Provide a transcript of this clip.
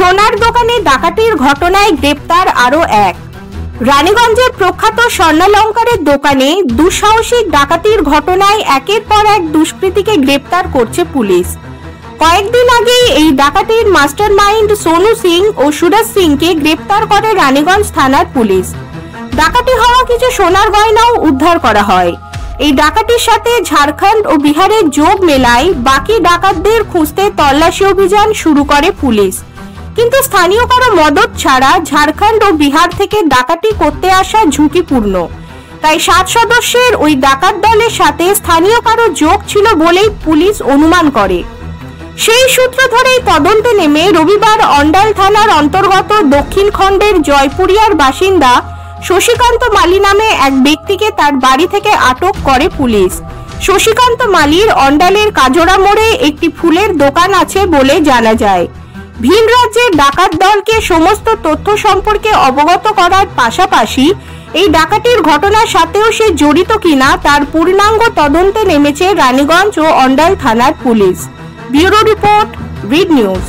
সোনার দোকানে ডাকাতির ঘটনায় গ্রেপ্তার আরো এক। রানীগঞ্জের প্রখ্যাত স্বর্ণালঙ্কারের দোকানে দুঃসাহসিক ডাকাতির ঘটনায় একের পর এক দুষ্কৃতীকে গ্রেপ্তার করছে পুলিশ। কয়েকদিন আগেই এই ডাকাতির মাস্টারমাইন্ড সোনু সিং ও সুরজ সিংকে গ্রেপ্তার করে রানীগঞ্জ থানার পুলিশ। ডাকাতি হওয়া কিছু সোনার গয়নাও উদ্ধার করা হয়। এই ডাকাতির সাথে ঝাড়খণ্ড ও বিহারের যোগ মেলায় বাকি ডাকাতদের খুঁজতে তল্লাশি অভিযান শুরু করে পুলিশ। কিন্তু স্থানীয় কারো মদত ছাড়া ঝাড়খণ্ড ও বিহার থেকে ডাকাতি করতে আসা ঝুঁকিপূর্ণ, তাই 7 সদস্যের ওই ডাকাত দলের সাথে স্থানীয় কারো যোগ ছিল বলেই পুলিশ অনুমান করে। সেই সূত্র ধরেই তদন্তে নেমে রবিবার অন্ডাল থানার অন্তর্গত দক্ষিণ খণ্ডের জয়পুরিয়ার বাসিন্দা শশীকান্ত মালি নামে এক ব্যক্তিকে তার বাড়ি থেকে আটক করে পুলিশ। শশীকান্ত মালির অন্ডালের কাজরা মোড়ে একটি ফুলের দোকান আছে বলে জানা যায়। ভিন রাজ্যের ডাকাত দলকে সমস্ত তথ্য সম্পর্কে অবগত করার পাশাপাশি এই ডাকাতির ঘটনার সাথেও সে জড়িত কিনা তার পূর্ণাঙ্গ তদন্তে নেমেছে রানীগঞ্জ ও অন্ডাল থানার police. Bureau report, read news.